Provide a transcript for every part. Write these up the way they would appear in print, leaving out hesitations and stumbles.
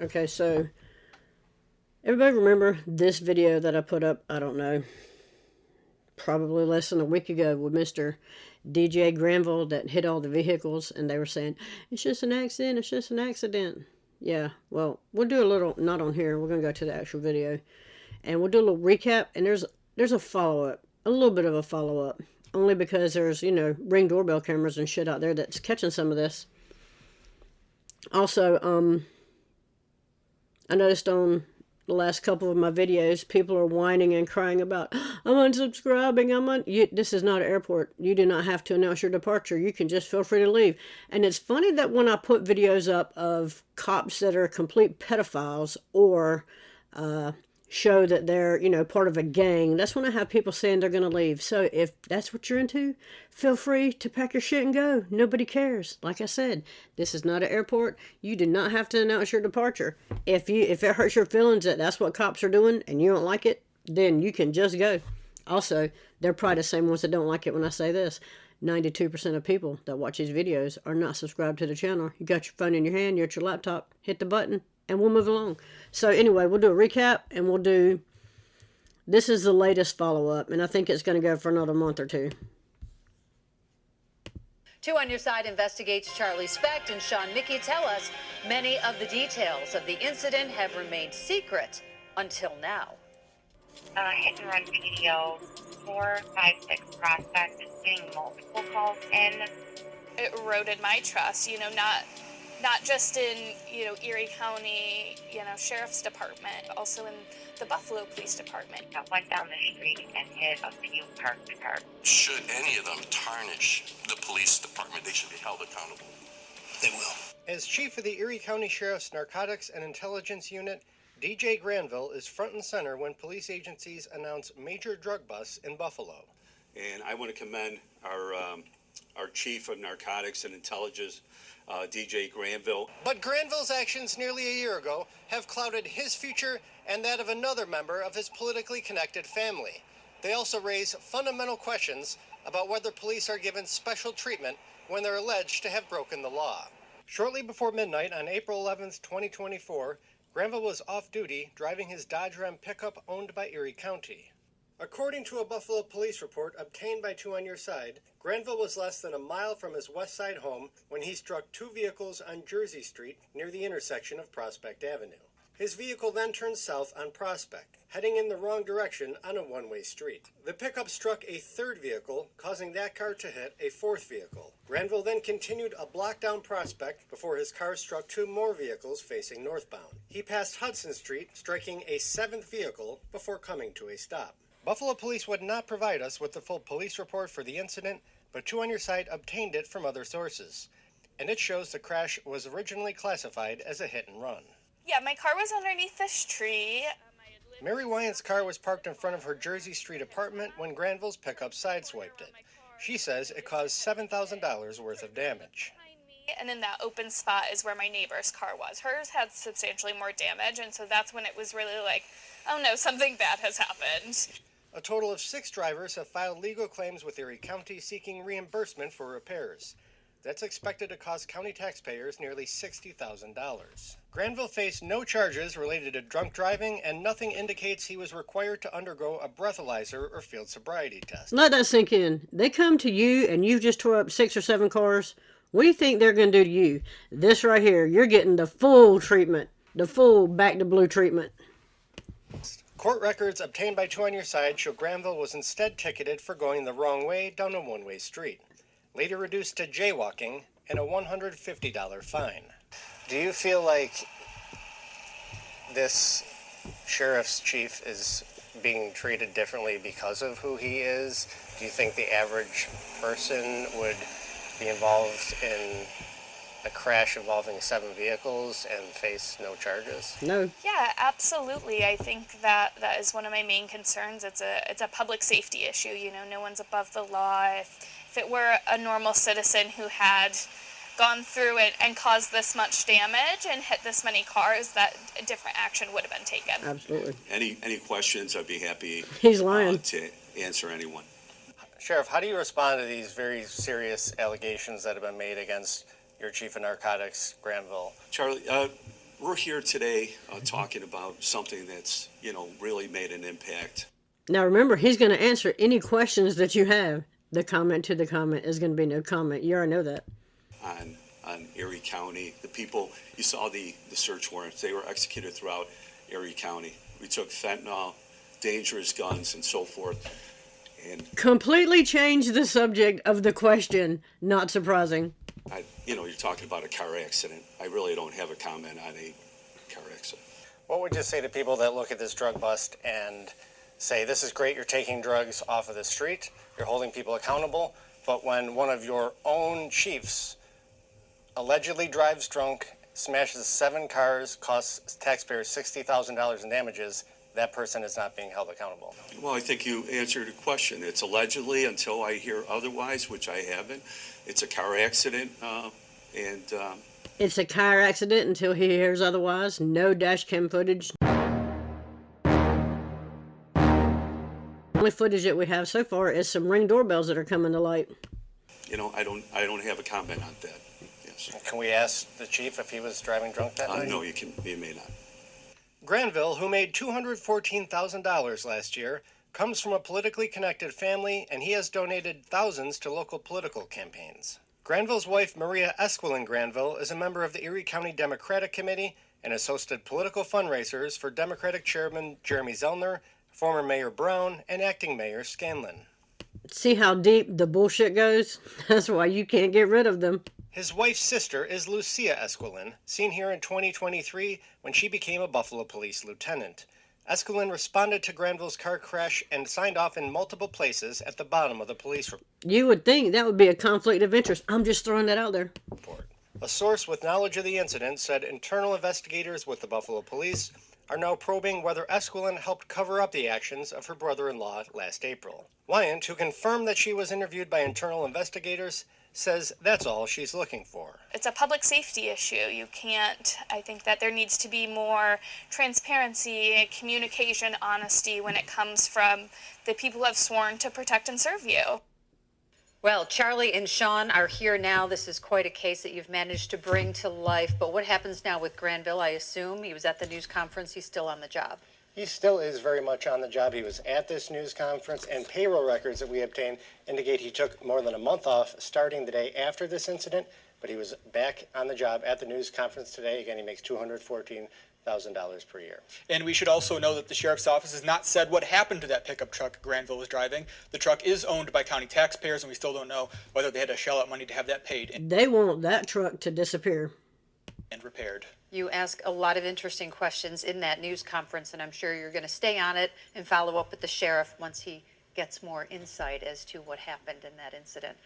Okay, so everybody remember this video that I put up, I don't know, probably less than a week ago with Mr. DJ Granville that hit all the vehicles, and they were saying, it's just an accident, it's just an accident. Yeah, well, we'll do a little, not on here, we're going to go to the actual video, and we'll do a little recap, and there's a follow-up, a little bit of a follow-up, only because there's, Ring doorbell cameras and shit out there that's catching some of this. Also, I noticed on the last couple of my videos, people are whining and crying about, I'm unsubscribing, this is not an airport. You do not have to announce your departure. You can just feel free to leave. And it's funny that when I put videos up of cops that are complete pedophiles or show that they're, part of a gang, that's when I have people saying they're going to leave. So if that's what you're into, feel free to pack your shit and go. Nobody cares. Like I said, this is not an airport. You do not have to announce your departure. If it hurts your feelings that that's what cops are doing and you don't like it, then you can just go. Also, they're probably the same ones that don't like it when I say this. 92% of people that watch these videos are not subscribed to the channel. You got your phone in your hand, you're at your laptop, hit the button, and we'll move along. So anyway, we'll do a recap, and we'll do, this is the latest follow-up, and I think it's going to go for another month or two. Two on Your Side investigates Charlie Specht and Sean Mickey tell us many of the details of the incident have remained secret until now. Hit and run video, 456 Prospect, getting multiple calls in. It eroded my trust, not just in, Erie County, Sheriff's Department, also in the Buffalo Police Department. I went down the street and hit a few parked cars. Should any of them tarnish the police department, they should be held accountable. They will. As chief of the Erie County Sheriff's Narcotics and Intelligence Unit, DJ Granville is front and center when police agencies announce major drug busts in Buffalo. And I want to commend our chief of narcotics and intelligence, DJ Granville. But Granville's actions nearly a year ago have clouded his future and that of another member of his politically connected family. They also raise fundamental questions about whether police are given special treatment when they're alleged to have broken the law. Shortly before midnight on April 11th, 2024, Granville was off duty driving his Dodge Ram pickup owned by Erie County. According to a Buffalo police report obtained by Two on Your Side, Granville was less than a mile from his west side home when he struck two vehicles on Jersey Street near the intersection of Prospect Avenue. His vehicle then turned south on Prospect, heading in the wrong direction on a one-way street. The pickup struck a third vehicle, causing that car to hit a fourth vehicle. Granville then continued a block down Prospect before his car struck two more vehicles facing northbound. He passed Hudson Street, striking a seventh vehicle before coming to a stop. Buffalo police would not provide us with the full police report for the incident, but Two on Your Side obtained it from other sources. And it shows the crash was originally classified as a hit and run. Yeah, my car was underneath this tree. Mary Wyant's car was parked in front of her Jersey Street apartment when Granville's pickup sideswiped it. She says it caused $7,000 worth of damage. And in that open spot is where my neighbor's car was. Hers had substantially more damage, and so that's when it was really like, oh no, something bad has happened. A total of 6 drivers have filed legal claims with Erie County seeking reimbursement for repairs. That's expected to cost county taxpayers nearly $60,000. Granville faced no charges related to drunk driving, and nothing indicates he was required to undergo a breathalyzer or field sobriety test. Let that sink in. They come to you and you've just tore up 6 or 7 cars. What do you think they're going to do to you? This right here, you're getting the full treatment. The full back to blue treatment. Court records obtained by Two on Your Side show Granville was instead ticketed for going the wrong way down a one-way street, later reduced to jaywalking and a $150 fine. Do you feel like this sheriff's chief is being treated differently because of who he is? Do you think the average person would be involved in a crash involving 7 vehicles and face no charges? No. Yeah, absolutely. I think that is one of my main concerns. It's a public safety issue. No one's above the law. If it were a normal citizen who had gone through it and caused this much damage and hit this many cars, that a different action would have been taken. Absolutely. Any questions, I'd be happy He's lying. To answer anyone. Sheriff, how do you respond to these very serious allegations that have been made against your chief of narcotics, Granville? Charlie, We're here today talking about something that's, really made an impact. Now remember, he's going to answer any questions that you have. The comment to the comment is going to be no comment. You already know that. On Erie County, the people, you saw the search warrants, they were executed throughout Erie County. We took fentanyl, dangerous guns, and so forth. And completely changed the subject of the question. Not surprising. you're talking about a car accident. I really don't have a comment on a car accident. What would you say to people that look at this drug bust and say, this is great, you're taking drugs off of the street, you're holding people accountable, but when one of your own chiefs allegedly drives drunk, smashes 7 cars, costs taxpayers $60,000 in damages, that person is not being held accountable? Well, I think you answered the question. It's allegedly until I hear otherwise, which I haven't. It's a car accident, and It's a car accident until he hears otherwise. No dash cam footage. Only footage that we have so far is some Ring doorbells that are coming to light. I don't have a comment on that. Yes. Can we ask the chief if he was driving drunk that night? No, you may not. Granville, who made $214,000 last year, comes from a politically connected family, and he has donated thousands to local political campaigns. Granville's wife, Maria Esquilin Granville, is a member of the Erie County Democratic Committee and has hosted political fundraisers for Democratic Chairman Jeremy Zellner, former Mayor Brown, and acting Mayor Scanlon. See how deep the bullshit goes? That's why you can't get rid of them. His wife's sister is Lucia Esquilin, seen here in 2023 when she became a Buffalo Police lieutenant. Esquilin responded to Granville's car crash and signed off in multiple places at the bottom of the police report. You would think that would be a conflict of interest. I'm just throwing that out there. A source with knowledge of the incident said internal investigators with the Buffalo Police are now probing whether Esquilin helped cover up the actions of her brother-in-law last April. Wyant, who confirmed that she was interviewed by internal investigators, says that's all she's looking for. It's a public safety issue. I think that there needs to be more transparency, communication, honesty when it comes from the people who have sworn to protect and serve you. Well, Charlie and Sean are here now. This is quite a case that you've managed to bring to life. But what happens now with Granville? I assume he was at the news conference. He's still on the job. He still is very much on the job. He was at this news conference, and payroll records that we obtained indicate he took more than a month off starting the day after this incident, but he was back on the job at the news conference today. Again, he makes $214,000 per year. And we should also know that the sheriff's office has not said what happened to that pickup truck Granville was driving. The truck is owned by county taxpayers, and we still don't know whether they had to shell out money to have that paid They want that truck to disappear and repaired. You ask a lot of interesting questions in that news conference, and I'm sure you're going to stay on it and follow up with the sheriff once he gets more insight as to what happened in that incident.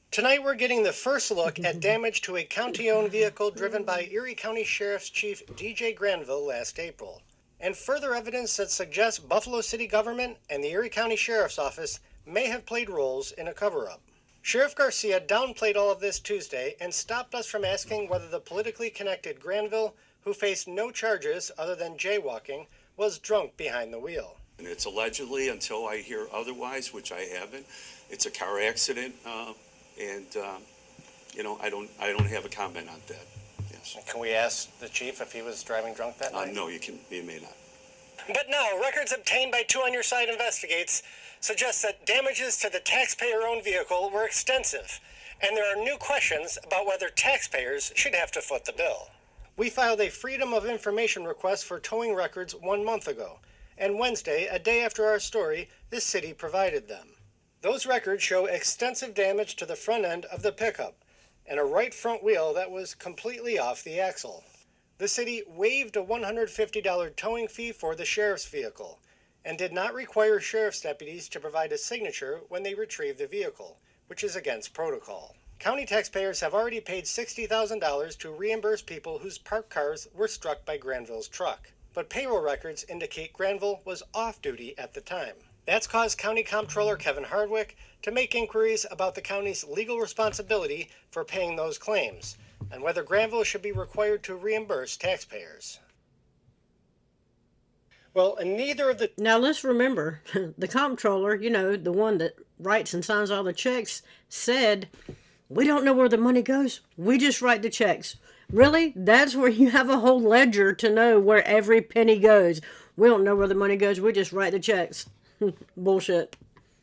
Tonight we're getting the first look at damage to a county-owned vehicle driven by Erie County Sheriff's Chief DJ Granville last April, and further evidence that suggests Buffalo City government and the Erie County Sheriff's Office may have played roles in a cover-up. Sheriff GARCIA downplayed all of this Tuesday and stopped us from asking whether the politically connected Granville, who faced no charges other than jaywalking, was drunk behind the wheel. And it's allegedly until I hear otherwise, which I haven't. It's a car accident, and I don't have a comment on that. Yes. Can we ask the chief if he was driving drunk that night? No, you may not. But no, records obtained by Two on Your Side Investigates suggest that damages to the taxpayer-owned vehicle were extensive, and there are new questions about whether taxpayers should have to foot the bill. We filed a Freedom of Information request for towing records 1 month ago, and Wednesday, a day after our story, this city provided them. Those records show extensive damage to the front end of the pickup, and a right front wheel that was completely off the axle. The city waived a $150 towing fee for the sheriff's vehicle, and did not require sheriff's deputies to provide a signature when they retrieved the vehicle, which is against protocol. County taxpayers have already paid $60,000 to reimburse people whose parked cars were struck by Granville's truck, but payroll records indicate Granville was off-duty at the time. That's caused County Comptroller Kevin Hardwick to make inquiries about the county's legal responsibility for paying those claims, and whether Granville should be required to reimburse taxpayers. Well, and neither of the... Now let's remember, the comptroller, the one that writes and signs all the checks, said, we don't know where the money goes. We just write the checks. Really? That's where you have a whole ledger to know where every penny goes. We don't know where the money goes. We just write the checks. Bullshit.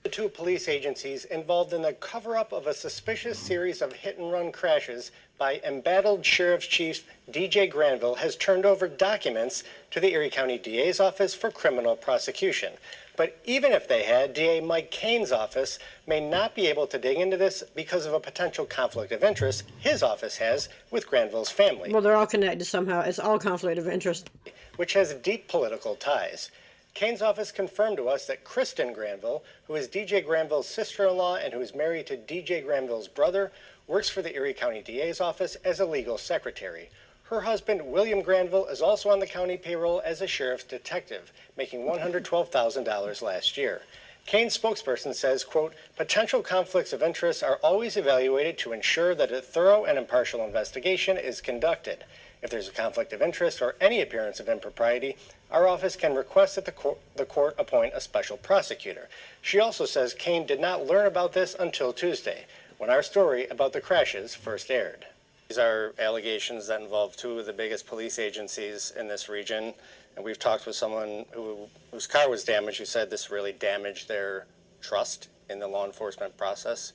The two police agencies involved in the cover-up of a suspicious series of hit-and-run crashes by embattled Sheriff's Chief DJ Granville has turned over documents to the Erie County DA's office for criminal prosecution. But even if they had, DA Mike Kane's office may not be able to dig into this because of a potential conflict of interest his office has with Granville's family. Well, they're all connected somehow. It's all conflict of interest. Which has deep political ties. Kane's office confirmed to us that Kristen Granville, who is DJ Granville's sister-in-law and who is married to DJ Granville's brother, works for the Erie County DA's office as a legal secretary. Her husband, William Granville, is also on the county payroll as a sheriff's detective, making $112,000 last year. Kane's spokesperson says, quote, potential conflicts of interest are always evaluated to ensure that a thorough and impartial investigation is conducted. If there's a conflict of interest or any appearance of impropriety, our office can request that the court appoint a special prosecutor. She also says Kane did not learn about this until Tuesday, when our story about the crashes first aired. These are allegations that involve two of the biggest police agencies in this region, and we've talked with someone whose car was damaged who said this really damaged their trust in the law enforcement process.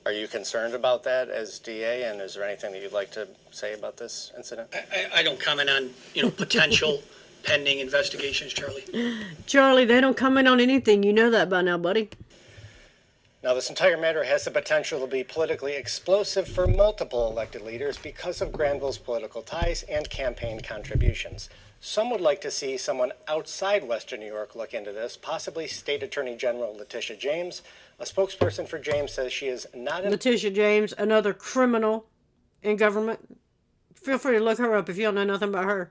Are you concerned about that as DA, and is there anything that you'd like to say about this incident? I don't comment on, potential pending investigations, Charlie. Charlie, they don't comment on anything. You know that by now, buddy. Now, this entire matter has the potential to be politically explosive for multiple elected leaders because of Granville's political ties and campaign contributions. Some would like to see someone outside Western New York look into this, possibly State Attorney General Letitia James. A spokesperson for James says she is not... Letitia James, another criminal in government. Feel free to look her up if you don't know nothing about her.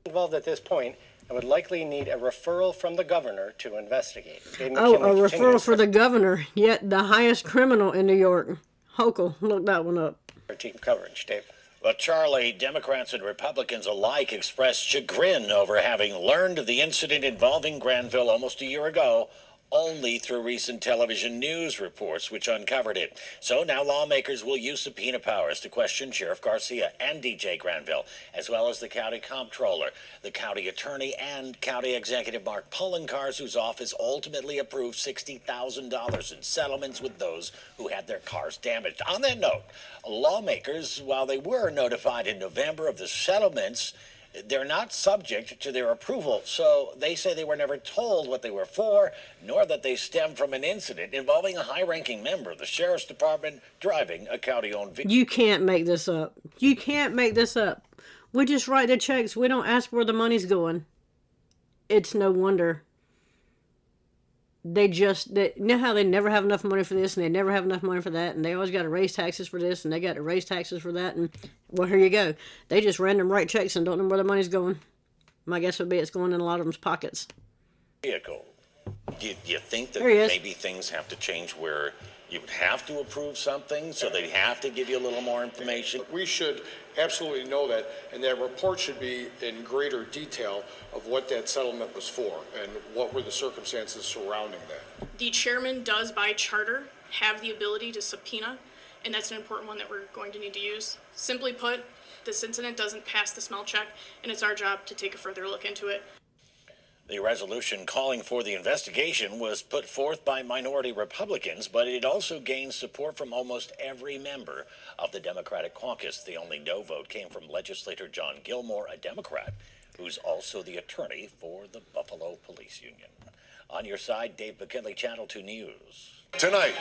...involved at this point and would likely need a referral from the governor to investigate. Oh, a referral for the governor, yet the highest criminal in New York. Hochul, look that one up. Our team coverage, Dave. Well, Charlie, Democrats and Republicans alike expressed chagrin over having learned of the incident involving Granville almost a year ago, only through recent television news reports which uncovered it. So now lawmakers will use subpoena powers to question Sheriff GARCIA and DJ Granville, as well as the county comptroller, the county attorney, and county executive Mark Poloncarz, whose office ultimately approved $60,000 in settlements with those who had their cars damaged. On that note, lawmakers, while they were notified in November of the settlements, they're not subject to their approval, so they say they were never told what they were for, nor that they stem from an incident involving a high-ranking member of the Sheriff's Department driving a county-owned vehicle. You can't make this up. You can't make this up. We just write the checks. We don't ask where the money's going. It's no wonder. They know how they never have enough money for this, and they never have enough money for that, and they always got to raise taxes for this, and they got to raise taxes for that, and well, here you go. They just random write checks and don't know where the money's going. My guess would be it's going in a lot of them's pockets. Vehicle. Do you think that There he is. maybe things have to change where you would have to approve something, so they have to give you a little more information? We should absolutely know that, and that report should be in greater detail of what that settlement was for and what were the circumstances surrounding that. The chairman does, by charter, have the ability to subpoena, and that's an important one that we're going to need to use. Simply put, this incident doesn't pass the smell check, and it's our job to take a further look into it. The resolution calling for the investigation was put forth by minority Republicans, but it also gained support from almost every member of the Democratic caucus. The only no vote came from legislator John Gilmore, a Democrat, who's also the attorney for the Buffalo Police Union. On your side, Dave McKinley, Channel 2 News. Tonight,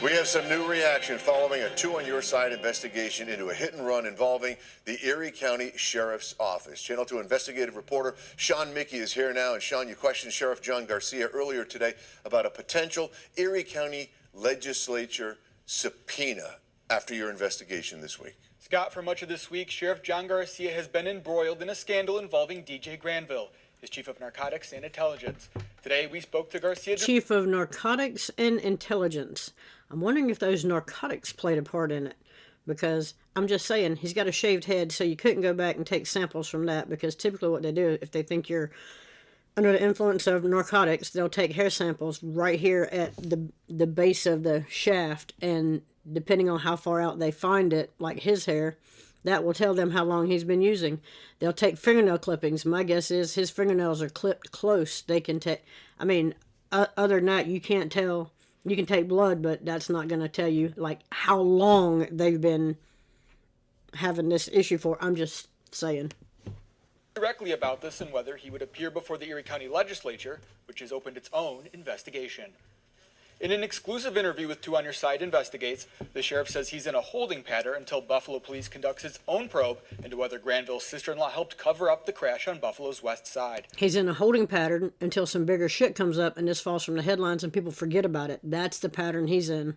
we have some new reaction following a Two on Your Side investigation into a hit and run involving the Erie County Sheriff's Office. Channel 2 investigative reporter Sean Mickey is here now. And Sean, you questioned Sheriff John GARCIA earlier today about a potential Erie County legislature subpoena after your investigation this week. Scott, for much of this week, Sheriff John GARCIA has been embroiled in a scandal involving DJ Granville, his chief of narcotics and intelligence. Today, we spoke to GARCIA. Chief of Narcotics and Intelligence. I'm wondering if those narcotics played a part in it. Because I'm just saying, he's got a shaved head, so you couldn't go back and take samples from that. Because typically what they do, if they think you're under the influence of narcotics, they'll take hair samples right here at the base of the shaft. And depending on how far out they find it, like his hair, That will tell them how long he's been using. They'll take fingernail clippings. My guess is his fingernails are clipped close. They can take, I mean, other than that, you can't tell. You can take blood, but that's not going to tell you, like, how long they've been having this issue for. I'm just saying. Directly about this and whether he would appear before the Erie County Legislature, which has opened its own investigation. In an exclusive interview with Two on Your Side Investigates, the sheriff says he's in a holding pattern until Buffalo Police conducts its own probe into whether Granville's sister-in-law helped cover up the crash on Buffalo's west side. He's in a holding pattern until some bigger shit comes up and this falls from the headlines and people forget about it. That's the pattern he's in.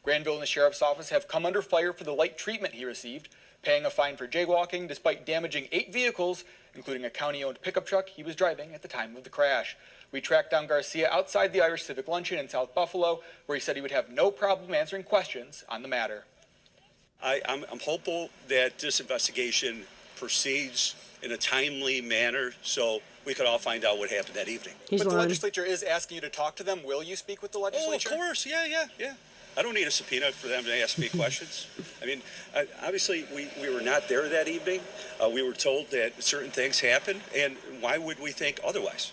Granville and the sheriff's office have come under fire for the light treatment he received, paying a fine for jaywalking despite damaging 8 vehicles, including a county-owned pickup truck he was driving at the time of the crash. We tracked down Garcia outside the Irish Civic Luncheon in South Buffalo, where he said he would have no problem answering questions on the matter. I'm hopeful that this investigation proceeds in a timely manner so we could all find out what happened that evening. But the legislature is asking you to talk to them. Will you speak with the legislature? Oh, of course. Yeah. I don't need a subpoena for them to ask me questions. I mean, obviously, we were not there that evening. We were told that certain things happened, and why would we think otherwise?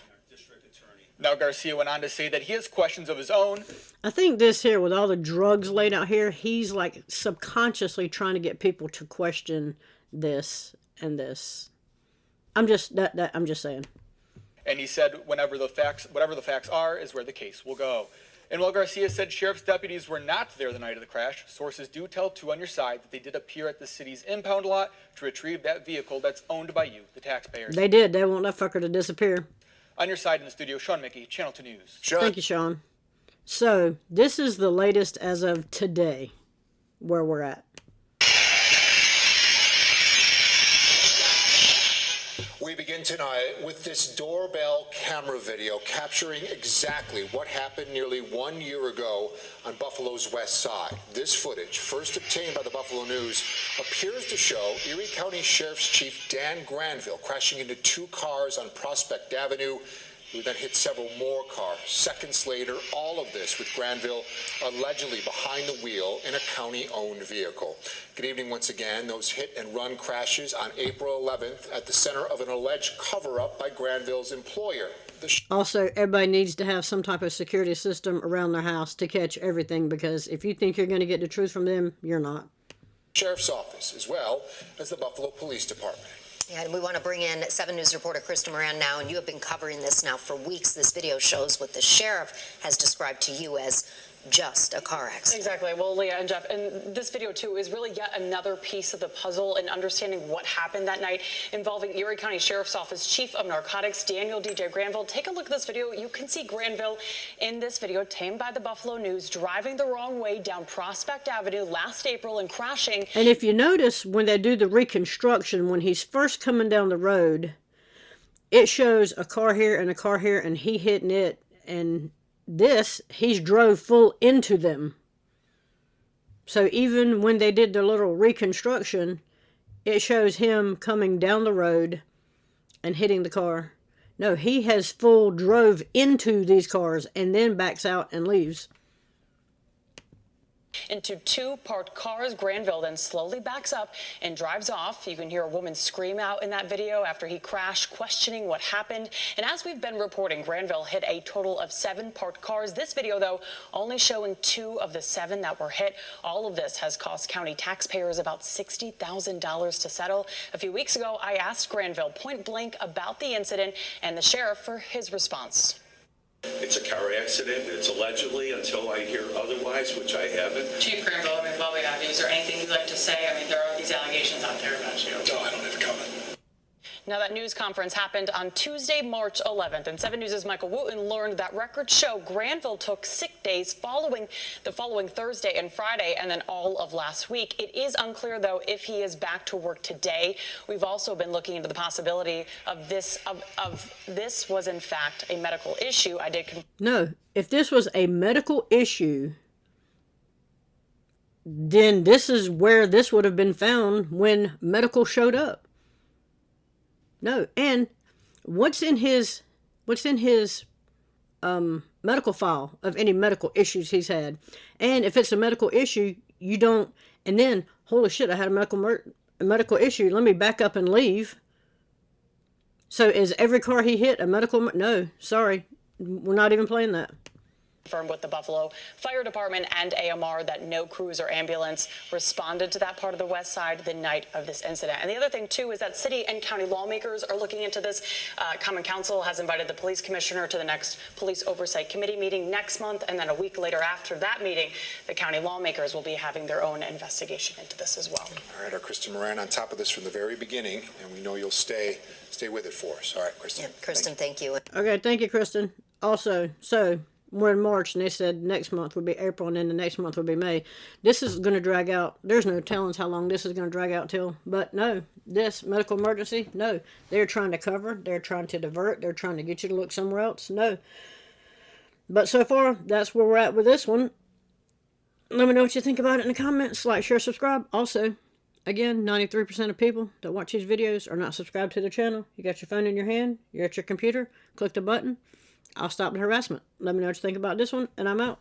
Now, Garcia went on to say that he has questions of his own. I think this here, with all the drugs laid out here, he's like subconsciously trying to get people to question this and this. I'm just saying. And he said whatever the facts are is where the case will go. And while Garcia said sheriff's deputies were not there the night of the crash, sources do tell Two on Your Side that they did appear at the city's impound lot to retrieve that vehicle that's owned by you, the taxpayers. They did. They want that fucker to disappear. On your side in the studio, Sean Mickey, Channel 2 News. Thank you, Sean. So, this is the latest as of today, where we're at. We begin tonight with this doorbell camera video capturing exactly what happened nearly 1 year ago on Buffalo's west side. This footage, first obtained by the Buffalo News, appears to show Erie County Sheriff's Chief Dan Granville crashing into 2 cars on Prospect Avenue. He would then hit several more cars. Seconds later, all of this with Granville allegedly behind the wheel in a county-owned vehicle. Good evening once again. Those hit-and-run crashes on April 11th at the center of an alleged cover-up by Granville's employer. Also, everybody needs to have some type of security system around their house to catch everything, because if you think you're going to get the truth from them, you're not. Sheriff's Office, as well as the Buffalo Police Department. Yeah, and we want to bring in 7 News reporter Krista Moran now, and you have been covering this now for weeks. This video shows what the sheriff has described to you as just a car accident. Exactly. Well, Leah and Jeff, and this video, too, is really yet another piece of the puzzle in understanding what happened that night involving Erie County Sheriff's Office Chief of Narcotics, Daniel DJ Granville. Take a look at this video. You can see Granville in this video, tamed by the Buffalo News, driving the wrong way down Prospect Avenue last April and crashing. And if you notice, when they do the reconstruction, when he's first coming down the road, it shows a car here and a car here, and he hitting it, and this, he's drove full into them. So even when they did the little reconstruction, it shows him coming down the road and hitting the car. No, he has full drove into these cars and then backs out and leaves. Into 2 parked cars. Granville then slowly backs up and drives off. You can hear a woman scream out in that video after he crashed, questioning what happened. And as we've been reporting, Granville hit a total of 7 parked cars. This video, though, only showing 2 of the 7 that were hit. All of this has cost county taxpayers about $60,000 to settle. A few weeks ago, I asked Granville point blank about the incident and the sheriff for his response. It's a car accident. It's allegedly, until I hear otherwise, which I haven't. Chief Granville, I mean, while we have you, is there anything you'd like to say? I mean, there are these allegations out there about you. No, I don't have a comment. Now, that news conference happened on Tuesday, March 11th, and 7 News' Michael Wooten learned that records show Granville took sick days following Thursday and Friday, and then all of last week. It is unclear, though, if he is back to work today. We've also been looking into the possibility of this was, in fact, a medical issue. No, if this was a medical issue, then this is where this would have been found when medical showed up. No, and what's in his medical file of any medical issues he's had? And if it's a medical issue, you don't. And then, holy shit, I had a a medical issue, let me back up and leave. So is every car he hit a medical? No, sorry. We're not even playing that. Confirmed with the Buffalo Fire Department and AMR that no crews or ambulance responded to that part of the west side the night of this incident. And the other thing, too, is that city and county lawmakers are looking into this. Common Council has invited the police commissioner to the next police oversight committee meeting next month. And then a week later after that meeting, the county lawmakers will be having their own investigation into this as well. All right, our Kristen Moran on top of this from the very beginning, and we know you'll stay with it for us. All right, Kristen. Yeah, Kristen, thank you. Okay, thank you, Kristen. Also, so we're in March, and they said next month would be April, and then the next month would be May. This is going to drag out. There's no telling how long this is going to drag out till. But no, this medical emergency, no. They're trying to cover. They're trying to divert. They're trying to get you to look somewhere else. No. But so far, that's where we're at with this one. Let me know what you think about it in the comments. Like, share, subscribe. Also, again, 93% of people that watch these videos are not subscribed to the channel. You got your phone in your hand. You're at your computer. Click the button. I'll stop the harassment. Let me know what you think about this one, and I'm out.